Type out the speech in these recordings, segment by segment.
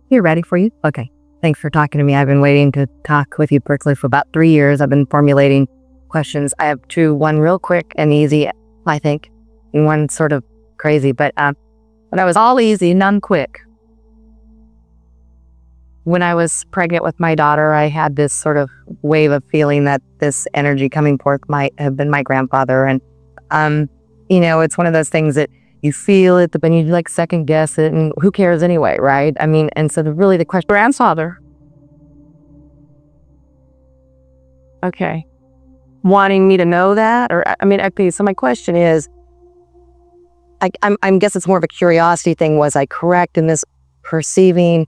You ready for you? Okay. Thanks for talking to me. I've been waiting to talk with you personally for about 3 years. I've been formulating questions. I have two, one real quick and easy, I think, and one sort of crazy, but I was all easy, none quick. When I was pregnant with my daughter, I had this sort of wave of feeling that this energy coming forth might have been my grandfather. And, it's one of those things that you feel it, but then you like second guess it, and who cares anyway, right? I mean, and so the question, grandfather. Okay. Wanting me to know that? Or, okay, so my question is, I guess it's more of a curiosity thing. Was I correct in this perceiving?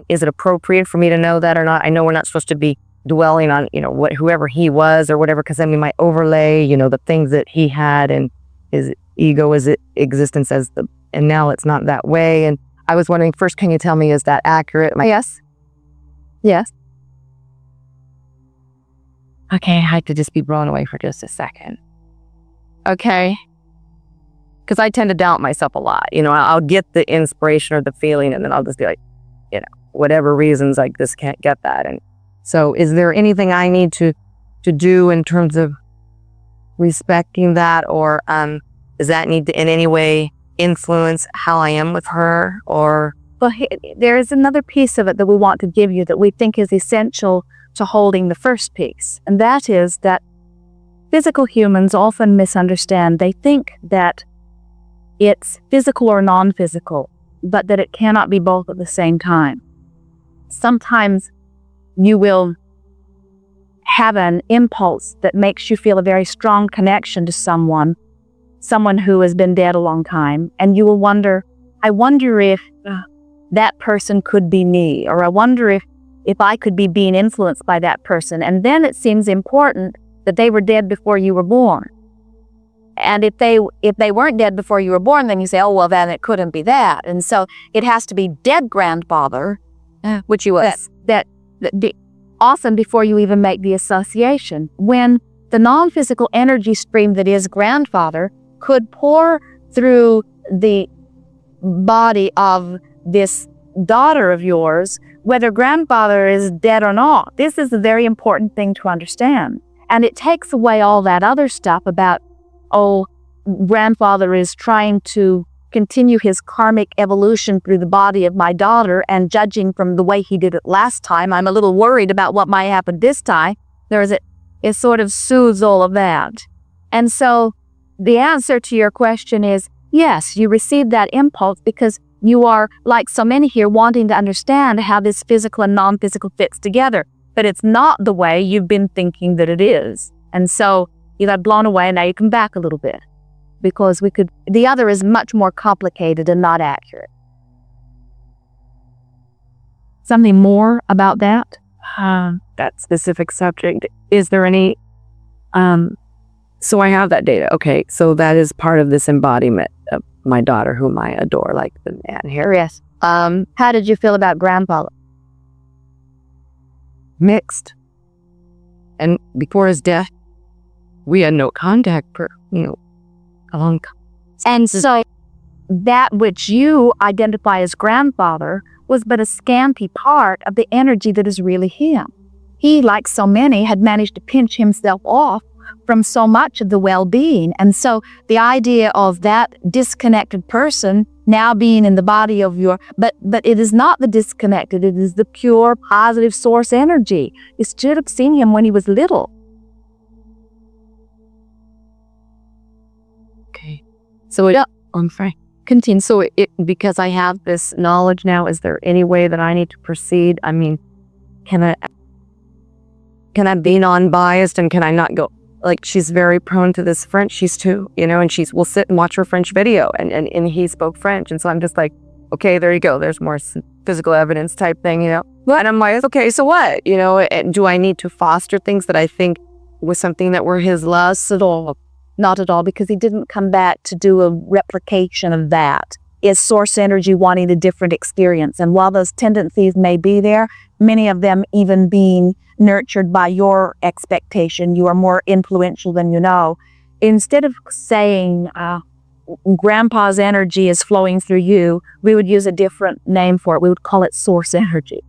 Is it appropriate for me to know that or not? I know we're not supposed to be dwelling on, whoever he was or whatever, because then we might overlay, the things that he had and his ego, his existence and now it's not that way. And I was wondering, first, can you tell me, is that accurate? Yes. Yes. Okay, I had to just be blown away for just a second. Okay. Because I tend to doubt myself a lot. I'll get the inspiration or the feeling, and then I'll just be like, whatever reasons, like this can't get that. And so is there anything I need to do in terms of respecting that, or does that need to in any way influence how I am with her? Or well, there is another piece of it that we want to give you that we think is essential to holding the first piece, and that is that physical humans often misunderstand. They think that it's physical or non-physical, but that it cannot be both at the same time. Sometimes you will have an impulse that makes you feel a very strong connection to someone who has been dead a long time, and you will wonder, I wonder if that person could be me, or I wonder if I could be being influenced by that person. And then it seems important that they were dead before you were born. And if they weren't dead before you were born, then you say, oh, well, then it couldn't be that. And so it has to be dead grandfather, which you was, that often before you even make the association. When the non-physical energy stream that is grandfather could pour through the body of this daughter of yours, whether grandfather is dead or not. This is a very important thing to understand. And it takes away all that other stuff about, oh, grandfather is trying to continue his karmic evolution through the body of my daughter, and judging from the way he did it last time, I'm a little worried about what might happen this time. It sort of soothes all of that. And so the answer to your question is, yes, you received that impulse because you are, like so many here, wanting to understand how this physical and non-physical fits together. But it's not the way you've been thinking that it is. And so you got blown away, and now you come back a little bit. Because the other is much more complicated and not accurate. Something more about that? That specific subject. Is there any, so I have that data. Okay, so that is part of this embodiment of my daughter, whom I adore, like the man here. Yes. How did you feel about grandfather? Mixed. And before his death, we had no contact for, a long time. And so that which you identify as grandfather was but a scanty part of the energy that is really him. He, like so many, had managed to pinch himself off from so much of the well-being. And so the idea of that disconnected person now being in the body of but it is not the disconnected, it is the pure positive source energy. You should have seen him when he was little. Okay. So I'm fine. Continue. So because I have this knowledge now, is there any way that I need to proceed? I mean, can I be non-biased, and can I not go, like, she's very prone to this French, she's two, and we'll sit and watch her French video, and he spoke French. And so I'm just like, okay, there you go. There's more physical evidence type thing, And I'm like, okay, so what? And do I need to foster things that I think was something that were his lusts at all? Not at all, because he didn't come back to do a replication of that. Is source energy wanting a different experience. And while those tendencies may be there, many of them even being nurtured by your expectation, you are more influential than you know. Instead of saying, grandpa's energy is flowing through you, we would use a different name for it. We would call it source energy.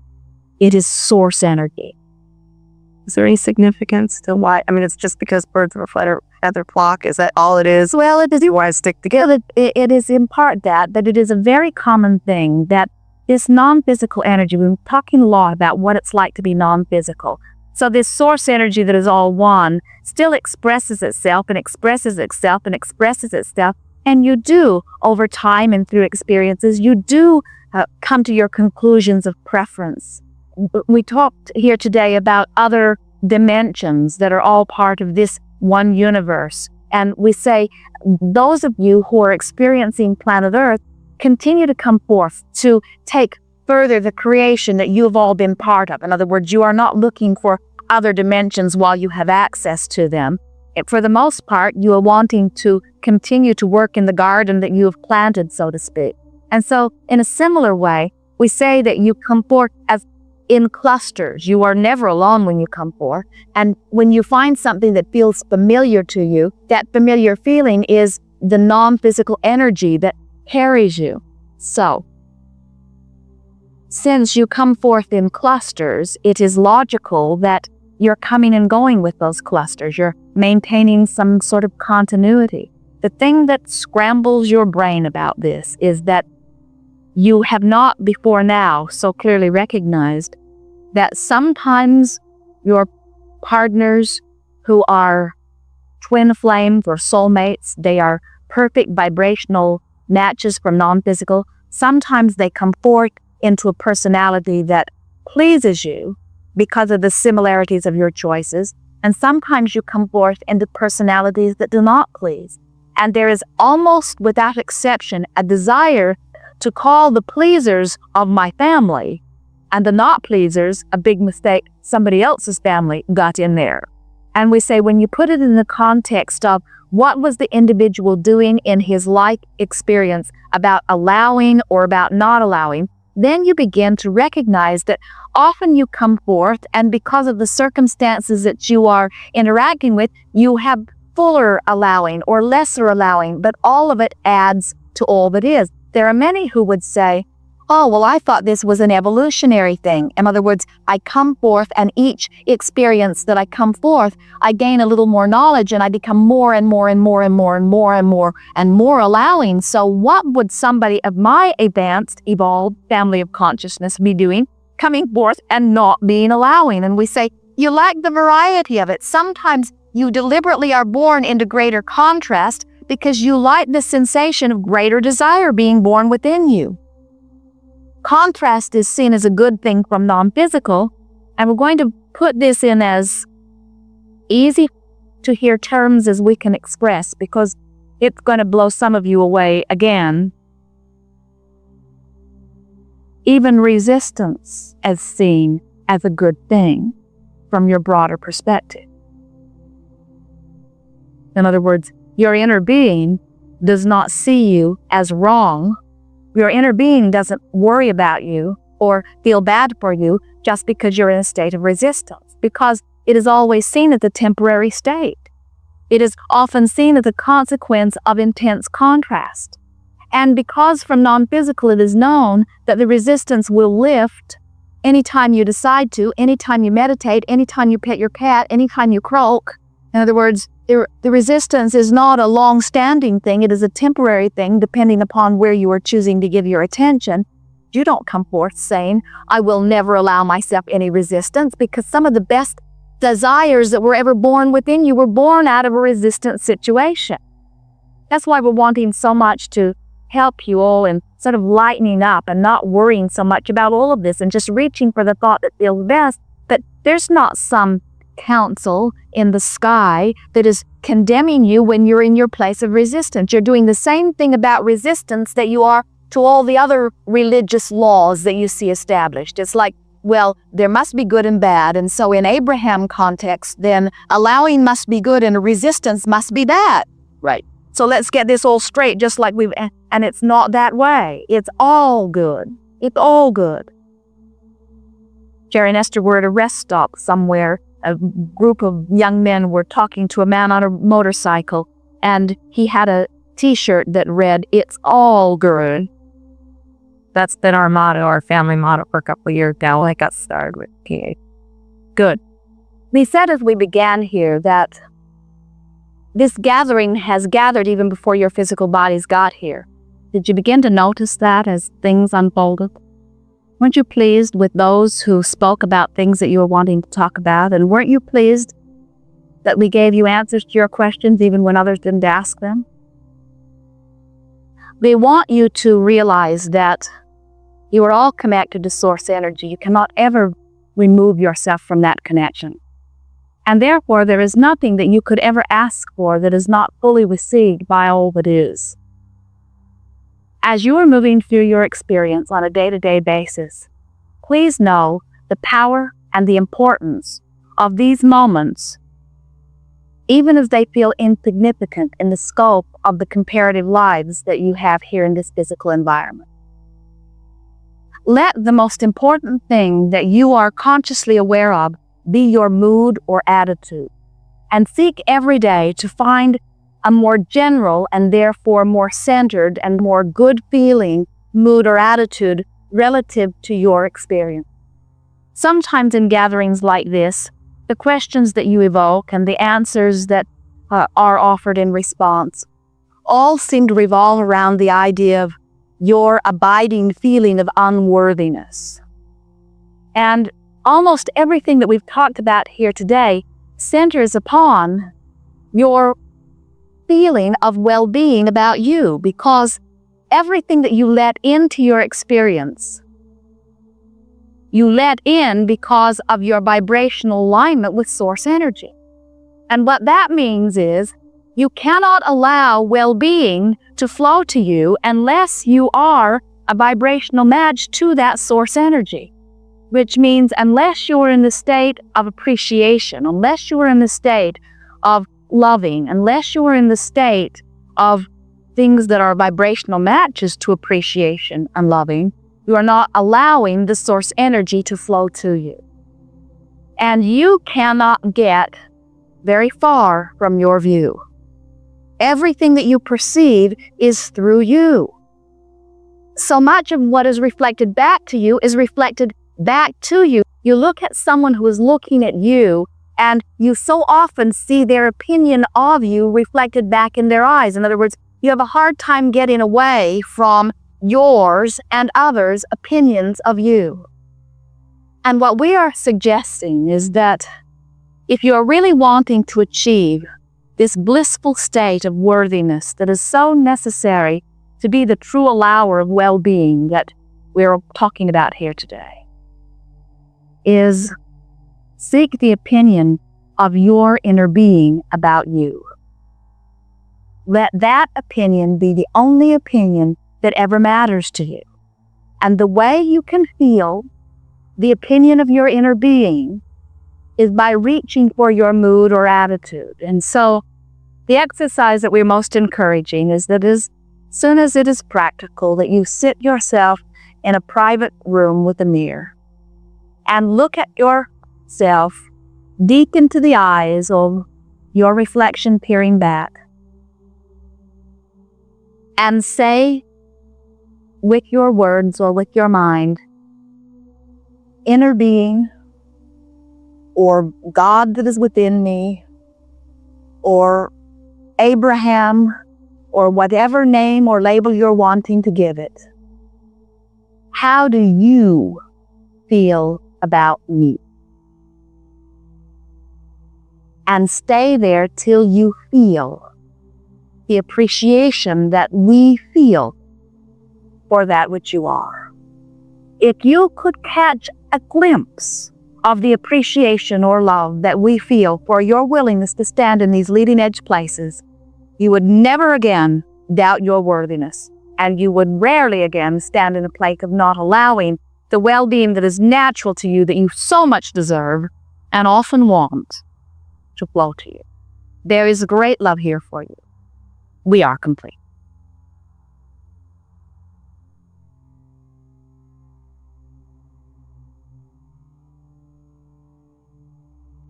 It is source energy. Is there any significance to why? I mean, it's just because birds of a feather flock. Is that all it is? Well, it is. Why stick together? It is in part that it is a very common thing that this non-physical energy, we've been talking a lot about what it's like to be non-physical. So this source energy that is all one still expresses itself and expresses itself and expresses itself. And you do, over time and through experiences, you do come to your conclusions of preference. We talked here today about other dimensions that are all part of this one universe. And we say, those of you who are experiencing planet Earth, continue to come forth to take further the creation that you've all been part of. In other words, you are not looking for other dimensions while you have access to them. For the most part, you are wanting to continue to work in the garden that you have planted, so to speak. And so, in a similar way, we say that you come forth as in clusters. You are never alone when you come forth. And when you find something that feels familiar to you, that familiar feeling is the non-physical energy that carries you. So, since you come forth in clusters, it is logical that you're coming and going with those clusters. You're maintaining some sort of continuity. The thing that scrambles your brain about this is that you have not before now so clearly recognized that sometimes your partners who are twin flames or soulmates, they are perfect vibrational matches from non-physical. Sometimes they come forth into a personality that pleases you because of the similarities of your choices. And sometimes you come forth into personalities that do not please. And there is almost without exception a desire to call the pleasers of my family and the not pleasers a big mistake. Somebody else's family got in there. And we say when you put it in the context of what was the individual doing in his life experience about allowing or about not allowing, then you begin to recognize that often you come forth and because of the circumstances that you are interacting with, you have fuller allowing or lesser allowing, but all of it adds to all that is. There are many who would say, oh, well, I thought this was an evolutionary thing. In other words, I come forth and each experience that I come forth, I gain a little more knowledge and I become more and more and more and more and more and more and more allowing. So what would somebody of my advanced, evolved family of consciousness be doing? Coming forth and not being allowing. And we say, you lack the variety of it. Sometimes you deliberately are born into greater contrast because you like the sensation of greater desire being born within you. Contrast is seen as a good thing from non-physical, and we're going to put this in as easy to hear terms as we can express because it's going to blow some of you away again. Even resistance is seen as a good thing from your broader perspective. In other words, your inner being does not see you as wrong. Your inner being doesn't worry about you or feel bad for you just because you're in a state of resistance, because it is always seen as a temporary state. It is often seen as a consequence of intense contrast. And because from non-physical it is known that the resistance will lift anytime you decide to, anytime you meditate, anytime you pet your cat, anytime you croak. In other words, the resistance is not a long-standing thing. It is a temporary thing depending upon where you are choosing to give your attention. You don't come forth saying, I will never allow myself any resistance, because some of the best desires that were ever born within you were born out of a resistant situation. That's why we're wanting so much to help you all in sort of lightening up and not worrying so much about all of this and just reaching for the thought that feels best. But there's not some council in the sky that is condemning you when you're in your place of resistance. You're doing the same thing about resistance that you are to all the other religious laws that you see established. It's like, well, there must be good and bad, and so in Abraham context, then allowing must be good and resistance must be bad. Right. So let's get this all straight, just like and it's not that way. It's all good. It's all good. Jerry and Esther were at a rest stop somewhere. A group of young men were talking to a man on a motorcycle, and he had a t-shirt that read, "It's all good." That's been our motto, our family motto for a couple of years now. I got started with PA. Good. We said as we began here that this gathering has gathered even before your physical bodies got here. Did you begin to notice that as things unfolded? Weren't you pleased with those who spoke about things that you were wanting to talk about? And weren't you pleased that we gave you answers to your questions even when others didn't ask them? We want you to realize that you are all connected to source energy. You cannot ever remove yourself from that connection. And therefore, there is nothing that you could ever ask for that is not fully received by all that is. As you are moving through your experience on a day-to-day basis, please know the power and the importance of these moments, even as they feel insignificant in the scope of the comparative lives that you have here in this physical environment. Let the most important thing that you are consciously aware of be your mood or attitude, and seek every day to find a more general and therefore more centered and more good feeling mood or attitude relative to your experience. Sometimes in gatherings like this, the questions that you evoke and the answers that are offered in response all seem to revolve around the idea of your abiding feeling of unworthiness. And almost everything that we've talked about here today centers upon your feeling of well-being about you, because everything that you let into your experience, you let in because of your vibrational alignment with source energy. And what that means is you cannot allow well-being to flow to you unless you are a vibrational match to that source energy, which means unless you're in the state of appreciation, unless you're in the state of loving, unless you're in the state of things that are vibrational matches to appreciation and loving, you are not allowing the source energy to flow to you. And you cannot get very far from your view. Everything that you perceive is through you. So much of what is reflected back to you is reflected back to you. You look at someone who is looking at you, and you so often see their opinion of you reflected back in their eyes. In other words, you have a hard time getting away from yours and others' opinions of you. And what we are suggesting is that if you are really wanting to achieve this blissful state of worthiness that is so necessary to be the true allower of well-being that we're talking about here today, is seek the opinion of your inner being about you. Let that opinion be the only opinion that ever matters to you. And the way you can feel the opinion of your inner being is by reaching for your mood or attitude. And so the exercise that we're most encouraging is that as soon as it is practical, that you sit yourself in a private room with a mirror and look at yourself deep into the eyes of your reflection peering back, and say with your words or with your mind, inner being, or God that is within me, or Abraham, or whatever name or label you're wanting to give it. How do you feel about me? And stay there till you feel the appreciation that we feel for that which you are. If you could catch a glimpse of the appreciation or love that we feel for your willingness to stand in these leading edge places, you would never again doubt your worthiness, and you would rarely again stand in a place of not allowing the well-being that is natural to you, that you so much deserve and often want, to flow to you. There is great love here for you. We are complete.